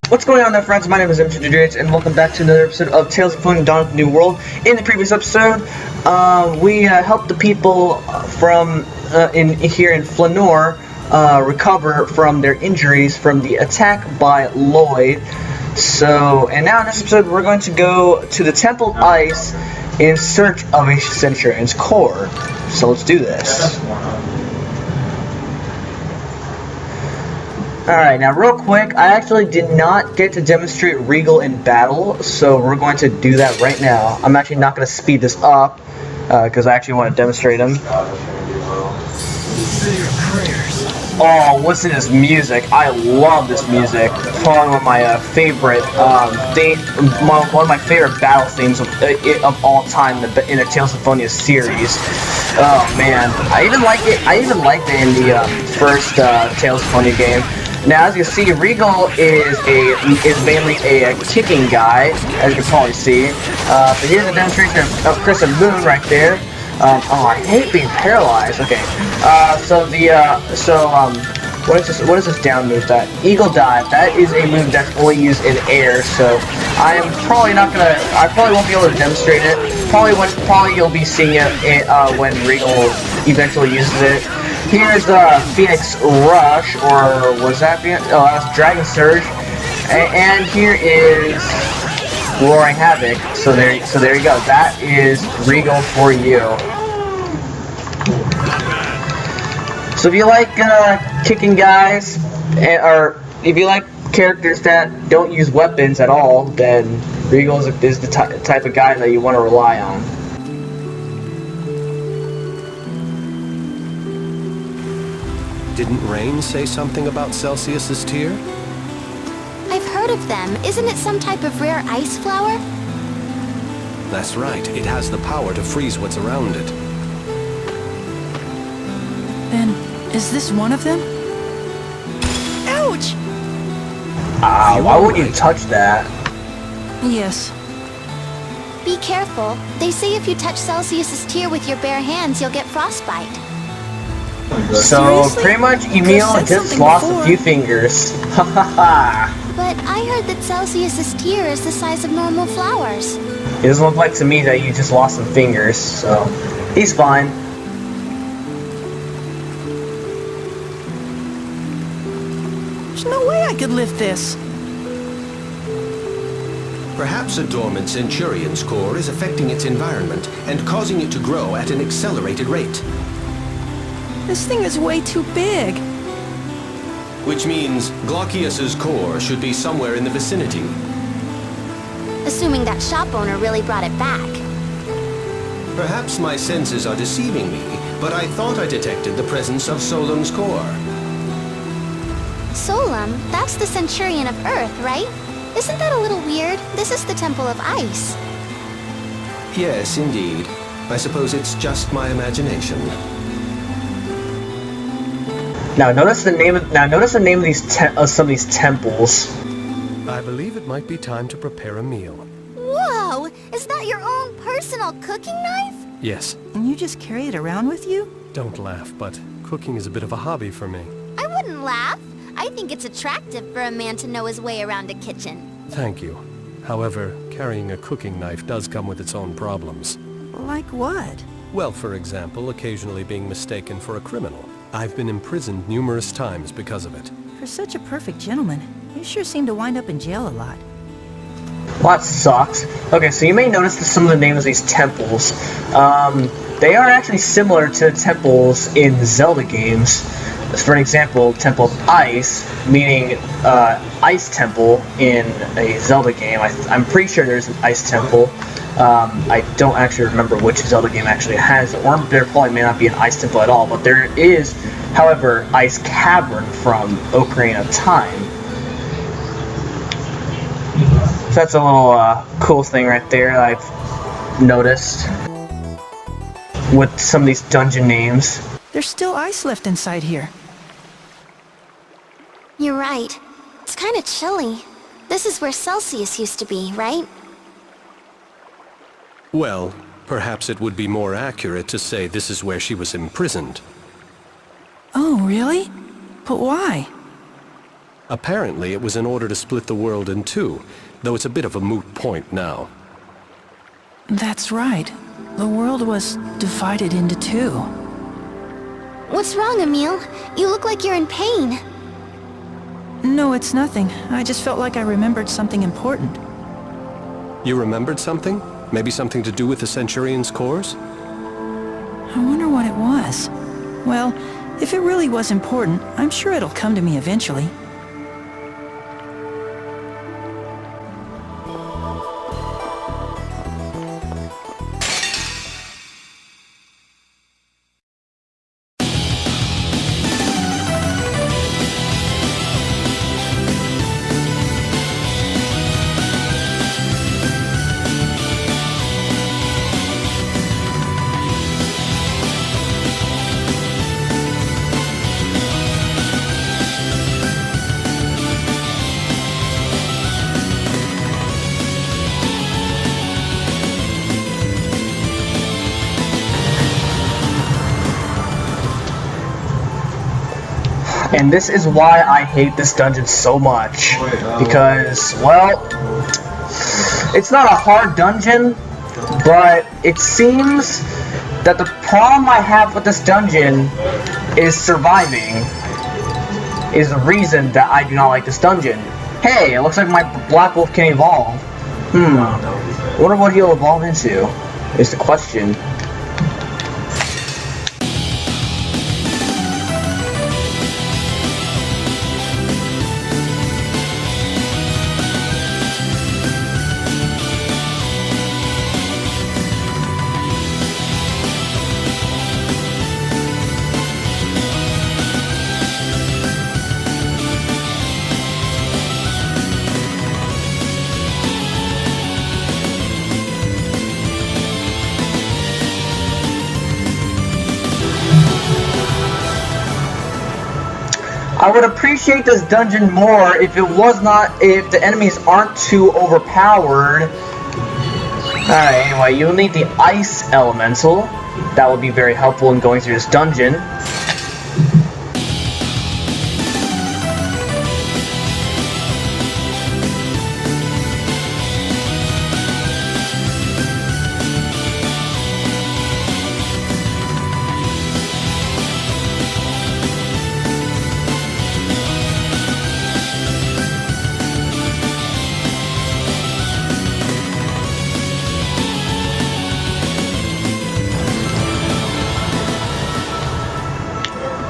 What's going on there, friends? My name is MTJH, and welcome back to another episode of Tales of Symphonia Dawn of the New World. In the previous episode, we helped the people from here in Flanor recover from their injuries from the attack by Lloyd. And now in this episode, we're going to go to the Temple of Ice in search of a Centurion's core. So let's do this. Alright, now real quick, I actually did not get to demonstrate Regal in battle, so we're going to do that right now. I'm actually not going to speed this up, because I actually want to demonstrate him. Oh, listen to this music. I love this music. It's probably one of my favorite, one of my favorite battle themes of all time in the Tales of Symphonia series. Oh man, I even liked it in the first Tales of Symphonia game. Now, as you can see, Regal is mainly a kicking guy, as you can probably see. But here's a demonstration of Crescent Moon right there. Oh, I hate being paralyzed. Okay. What is this down move? That Eagle Dive. That is a move that's only used in air. So I probably won't be able to demonstrate it. Probably you'll be seeing it when Regal eventually uses it. Here's Phoenix Rush, or was that Phoenix? Oh, that's Dragon Surge, and here is Roaring Havoc. So there you go. That is Regal for you. So if you like kicking guys, or if you like characters that don't use weapons at all, then Regal is the type of guy that you want to rely on. Didn't Rain say something about Celsius's tear? I've heard of them. Isn't it some type of rare ice flower? That's right. It has the power to freeze what's around it. Then, is this one of them? Ouch! Why would you touch that? Yes. Be careful. They say if you touch Celsius's tear with your bare hands, you'll get frostbite. So, pretty much, Emil just lost a few fingers. Ha ha ha! But I heard that Celsius's tear is the size of normal flowers. It doesn't look like to me that you just lost some fingers, so he's fine. There's no way I could lift this. Perhaps a dormant Centurion's core is affecting its environment and causing it to grow at an accelerated rate. This thing is way too big. Which means Glacius's core should be somewhere in the vicinity. Assuming that shop owner really brought it back. Perhaps my senses are deceiving me, but I thought I detected the presence of Solum's core. Solum? That's the Centurion of Earth, right? Isn't that a little weird? This is the Temple of Ice. Yes, indeed. I suppose it's just my imagination. Now notice the name of these some of these temples. I believe it might be time to prepare a meal. Whoa! Is that your own personal cooking knife? Yes. And you just carry it around with you? Don't laugh, but cooking is a bit of a hobby for me. I wouldn't laugh. I think it's attractive for a man to know his way around a kitchen. Thank you. However, carrying a cooking knife does come with its own problems. Like what? Well, for example, occasionally being mistaken for a criminal. I've been imprisoned numerous times because of it. For such a perfect gentleman, you sure seem to wind up in jail a lot. Well, that sucks. Okay, so you may notice that some of the names of these temples, they are actually similar to temples in Zelda games. For an example, Temple of Ice, meaning Ice Temple in a Zelda game. I'm pretty sure there's an Ice Temple. I don't actually remember which Zelda game actually has, or there probably may not be an Ice Temple at all, but there is, however, Ice Cavern from Ocarina of Time. So that's a little cool thing right there that I've noticed with some of these dungeon names. There's still ice left inside here. You're right. It's kind of chilly. This is where Celsius used to be, right? Well, perhaps it would be more accurate to say this is where she was imprisoned. Oh, really? But why? Apparently, it was in order to split the world in two, though it's a bit of a moot point now. That's right. The world was divided into two. What's wrong, Emil? You look like you're in pain. No, it's nothing. I just felt like I remembered something important. You remembered something? Maybe something to do with the Centurion's cores? I wonder what it was. Well, if it really was important, I'm sure it'll come to me eventually. And this is why I hate this dungeon so much. Because, well, it's not a hard dungeon, but it seems that the problem I have with this dungeon is surviving. Is the reason that I do not like this dungeon. Hey, it looks like my Black Wolf can evolve. I wonder what he'll evolve into, is the question. I would appreciate this dungeon more if the enemies aren't too overpowered. Alright, anyway, you'll need the Ice Elemental. That will be very helpful in going through this dungeon.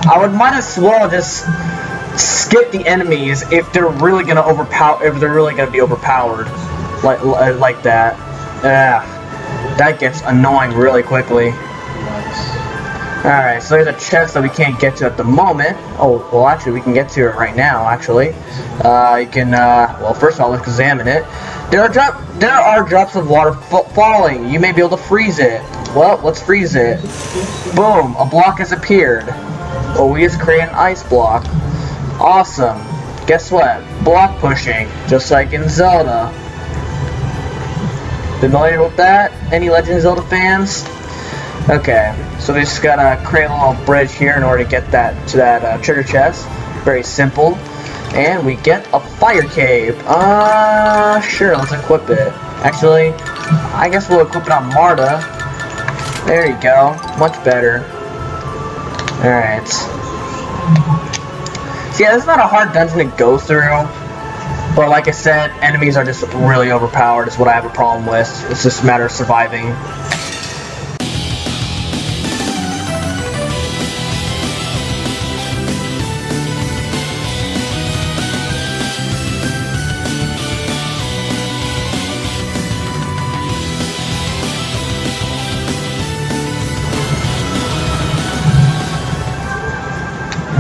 I might as well just skip the enemies if they're really gonna be overpowered, like that. That gets annoying really quickly. Alright, so there's a chest that we can't get to at the moment. Oh, well actually we can get to it right now, actually. You can, well first of all, let's examine it. There are drops of water falling. You may be able to freeze it. Well, let's freeze it. Boom, a block has appeared. Oh, we just create an ice block. Awesome. Guess what? Block pushing, just like in Zelda. Familiar with that? Any Legend of Zelda fans? Okay, so we just gotta create a little bridge here in order to get that to that treasure chest. Very simple. And we get a fire cave. Sure, let's equip it. Actually, I guess we'll equip it on Marta. There you go. Much better. Alright. So yeah, it's not a hard dungeon to go through. But like I said, enemies are just really overpowered is what I have a problem with. It's just a matter of surviving.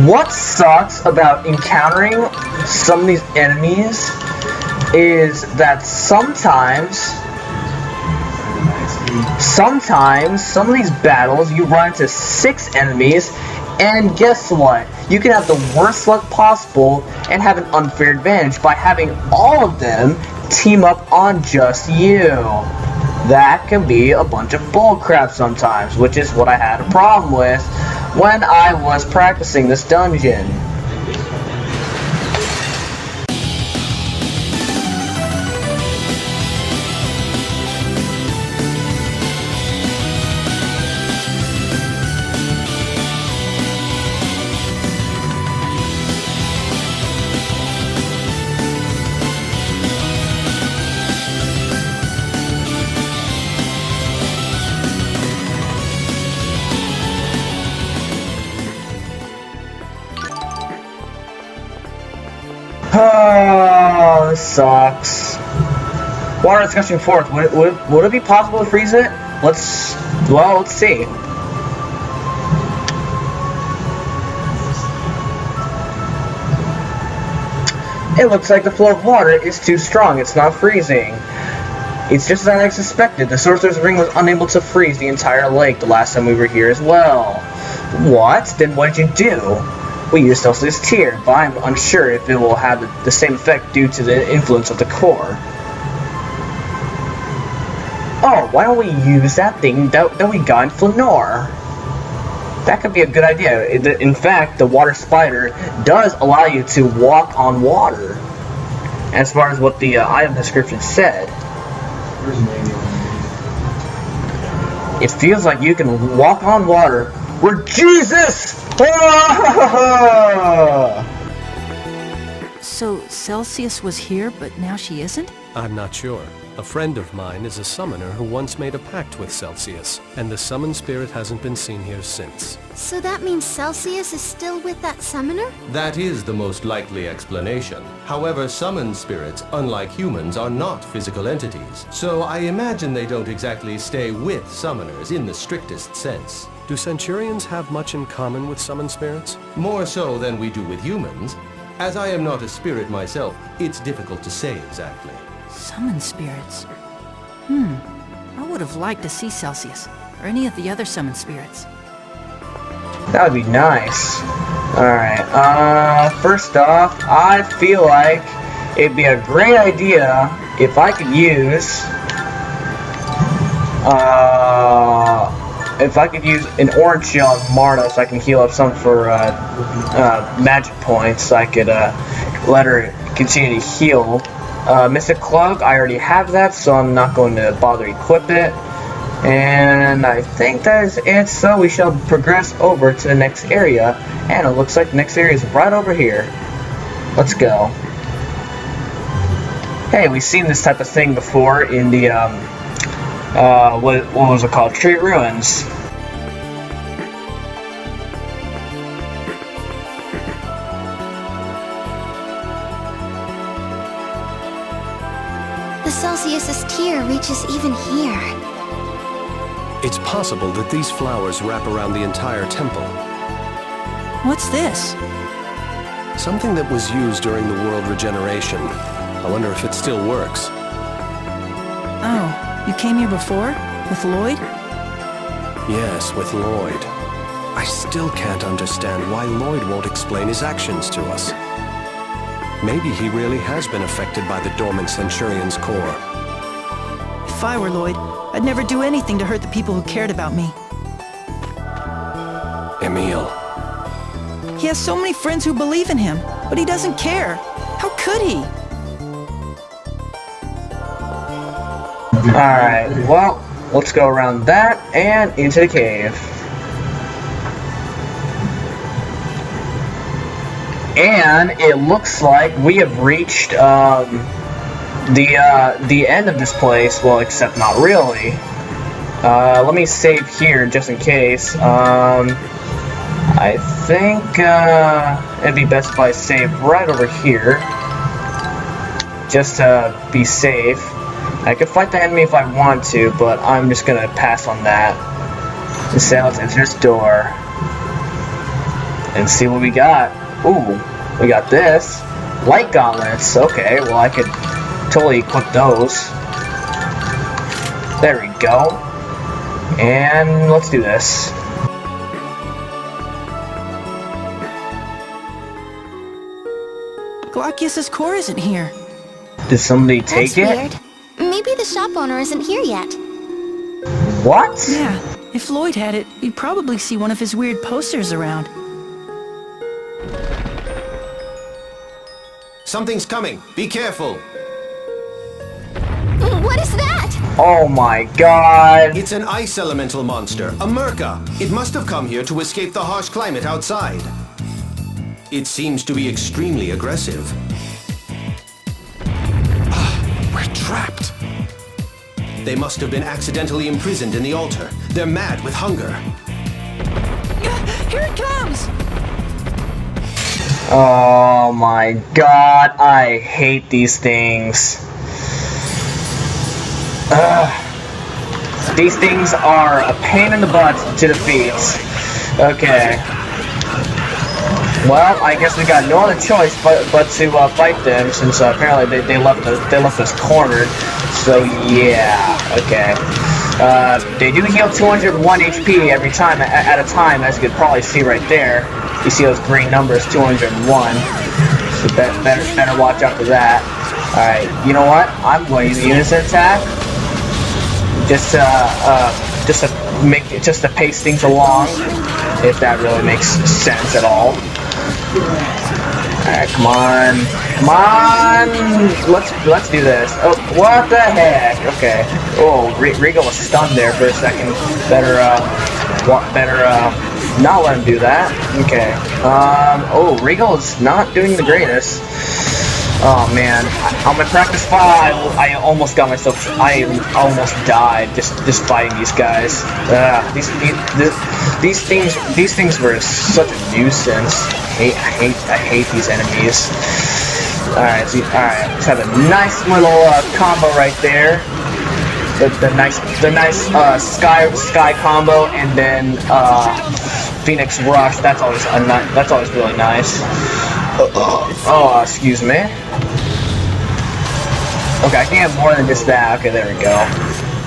What sucks about encountering some of these enemies is that sometimes some of these battles you run into 6 enemies, and guess what? You can have the worst luck possible and have an unfair advantage by having all of them team up on just you. That can be a bunch of bullcrap sometimes, which is what I had a problem with when I was practicing this dungeon. Oh, this sucks. Water is gushing forth. Would it be possible to freeze it? Let's see. It looks like the flow of water is too strong. It's not freezing. It's just as I suspected. The Sorcerer's Ring was unable to freeze the entire lake the last time we were here as well. What? Then what did you do? We used Celsius Tear, but I'm unsure if it will have the same effect due to the influence of the core. Oh, why don't we use that thing that we got in Flanor? That could be a good idea. In fact, the water spider does allow you to walk on water, as far as what the item description said. It feels like you can walk on water. We're Jesus! So Celsius was here, but now she isn't? I'm not sure. A friend of mine is a summoner who once made a pact with Celsius, and the summoned spirit hasn't been seen here since. So that means Celsius is still with that summoner? That is the most likely explanation. However, summoned spirits, unlike humans, are not physical entities. So I imagine they don't exactly stay with summoners in the strictest sense. Do Centurions have much in common with summoned spirits? More so than we do with humans. As I am not a spirit myself, it's difficult to say exactly. Summon spirits. I would have liked to see Celsius, or any of the other summoned spirits. That would be nice. Alright, first off, I feel like it'd be a great idea if I could use, an orange shell on Marta so I can heal up some for, magic points, so I could, let her continue to heal. Mystic Cloak, I already have that, so I'm not going to bother equip it. And I think that is it, so we shall progress over to the next area. And it looks like the next area is right over here. Let's go. Hey, we've seen this type of thing before in the, what was it called? Tree Ruins. The Celsius's tear reaches even here. It's possible that these flowers wrap around the entire temple. What's this? Something that was used during the world regeneration. I wonder if it still works. Oh, you came here before? With Lloyd? Yes, with Lloyd. I still can't understand why Lloyd won't explain his actions to us. Maybe he really has been affected by the dormant Centurion's core. If I were Lloyd, I'd never do anything to hurt the people who cared about me. Emil. He has so many friends who believe in him, but he doesn't care. How could he? Alright, well, let's go around that and into the cave. And it looks like we have reached the end of this place. Well, except not really. Let me save here just in case. I think it'd be best if I save right over here, just to be safe. I could fight the enemy if I want to, but I'm just gonna pass on that. Instead, let's enter this door and see what we got. Ooh, we got this. Light gauntlets. Okay, well I could totally equip those. There we go. And let's do this. Glacies' core isn't here. Did somebody take That's it? weird. Maybe the shop owner isn't here yet. What? Yeah, if Lloyd had it, you'd probably see one of his weird posters around. Something's coming. Be careful. What is that? Oh my god. It's an ice elemental monster, a Merca. It must have come here to escape the harsh climate outside. It seems to be extremely aggressive. We're trapped. They must have been accidentally imprisoned in the altar. They're mad with hunger. Here it comes! Oh my god, I hate these things. These things are a pain in the butt to defeat. Okay. Well, I guess we got no other choice but to fight them, since apparently they left us cornered. So yeah, okay. They do heal 201 HP every time at a time, as you could probably see right there. You see those green numbers, 201. So better watch out for that. All right, you know what? I'm going to use the unison attack. Just to pace things along, if that really makes sense at all. Alright, come on. Let's do this. Oh, what the heck? Okay. Oh, Regal was stunned there for a second. Better not let him do that. Okay. Oh, Regal is not doing the greatest. Oh man, on my practice 5, I almost almost died just fighting these guys. These things were such a nuisance. I hate these enemies. Alright, let's have a nice little combo right there. The nice sky combo, and then Phoenix Rush. That's always really nice. Oh, excuse me. Okay, I can have more than just that. Okay, there we go.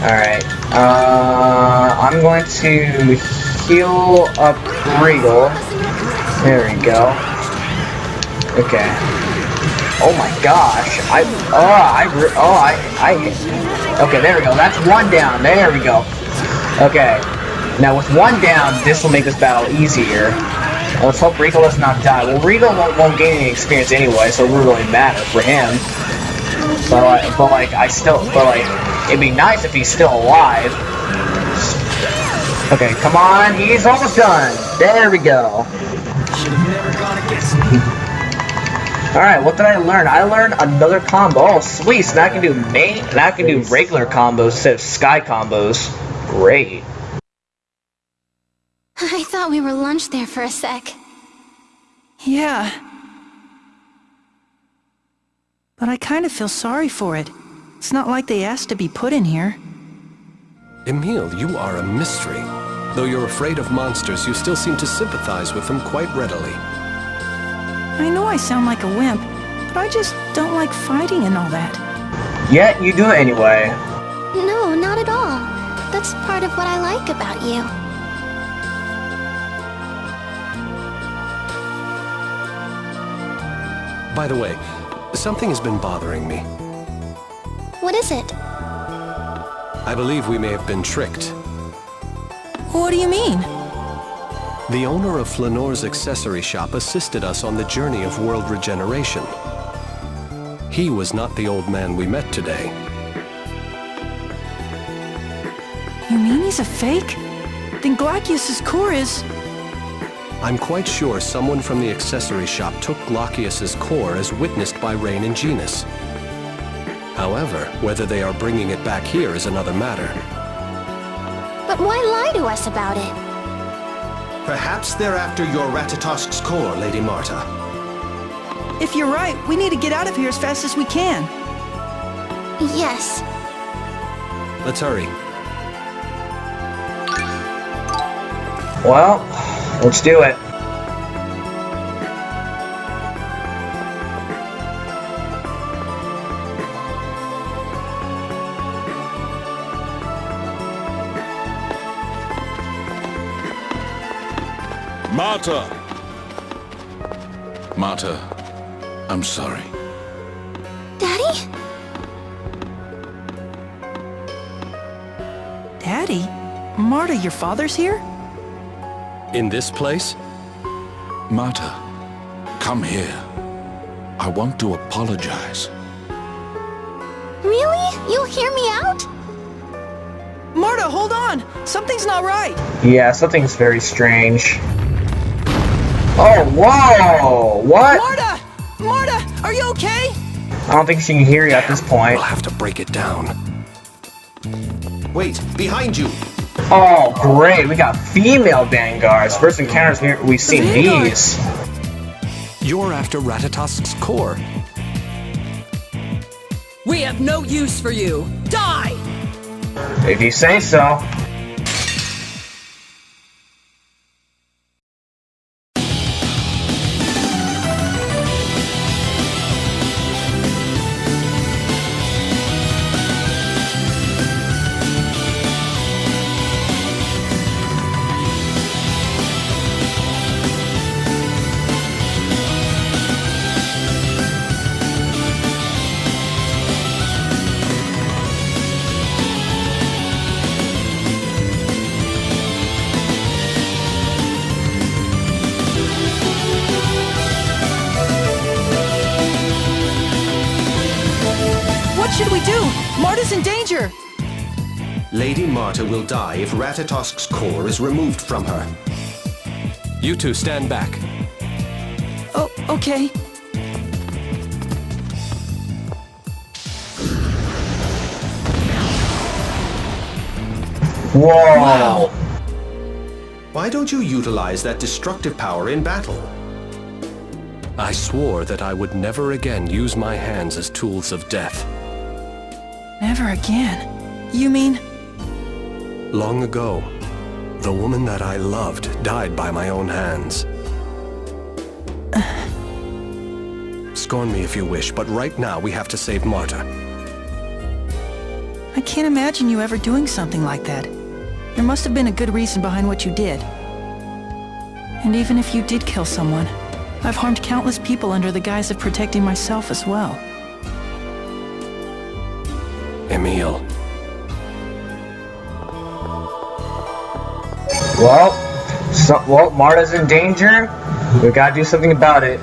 Alright. I'm going to heal up Regal. There we go. Okay. Oh my gosh. Okay, there we go. That's one down. There we go. Okay. Now with one down, this will make this battle easier. Let's hope Regal does not die. Well, Regal won't gain any experience anyway, so it won't really matter for him. But it'd be nice if he's still alive. Okay, come on, he's almost done. There we go. Alright, what did I learn? I learned another combo. Oh, sweet, so now I can do regular combos instead of sky combos. Great. I thought we were lunch there for a sec. Yeah. But I kind of feel sorry for it. It's not like they asked to be put in here. Emile, you are a mystery. Though you're afraid of monsters, you still seem to sympathize with them quite readily. I know I sound like a wimp, but I just don't like fighting and all that. Yet you do it anyway. No, not at all. That's part of what I like about you. By the way, something has been bothering me. What is it? I believe we may have been tricked. What do you mean? The owner of Flanore's accessory shop assisted us on the journey of world regeneration. He was not the old man we met today. You mean he's a fake? Then Glacies' core is... I'm quite sure someone from the accessory shop took Glacies' core as witnessed by Rain and Genus. However, whether they are bringing it back here is another matter. But why lie to us about it? Perhaps they're after your Ratatosk's core, Lady Marta. If you're right, we need to get out of here as fast as we can. Yes. Let's hurry. Well, let's do it. Marta! Marta, I'm sorry. Daddy? Daddy? Marta, your father's here? In this place? Marta, come here. I want to apologize. Really? You'll hear me out? Marta, hold on! Something's not right! Yeah, something's very strange. Oh, whoa! What? Marta! Marta, are you okay? I don't think she can hear you at this point. We'll have to break it down. Wait, behind you! Oh, great! We got female vanguards. First encounters we've seen Vanguard. these. You're after Ratatosk's core. We have no use for you! Die! If you say so. What should we do? Marta's in danger! Lady Marta will die if Ratatosk's core is removed from her. You two stand back. Oh, okay. Whoa! Wow. Why don't you utilize that destructive power in battle? I swore that I would never again use my hands as tools of death. Never again. You mean? Long ago, the woman that I loved died by my own hands. Scorn me if you wish, but right now we have to save Marta. I can't imagine you ever doing something like that. There must have been a good reason behind what you did. And even if you did kill someone, I've harmed countless people under the guise of protecting myself as well. Emil. Well, Marta's in danger. We gotta do something about it.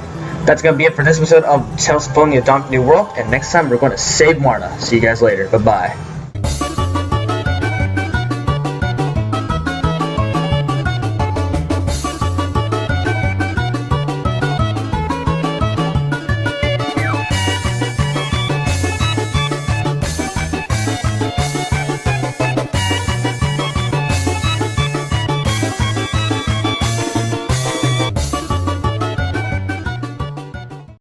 That's gonna be it for this episode of Tales of Symphonia: Dawn of the New World. And next time we're going to save Marta. See you guys later. Bye-bye.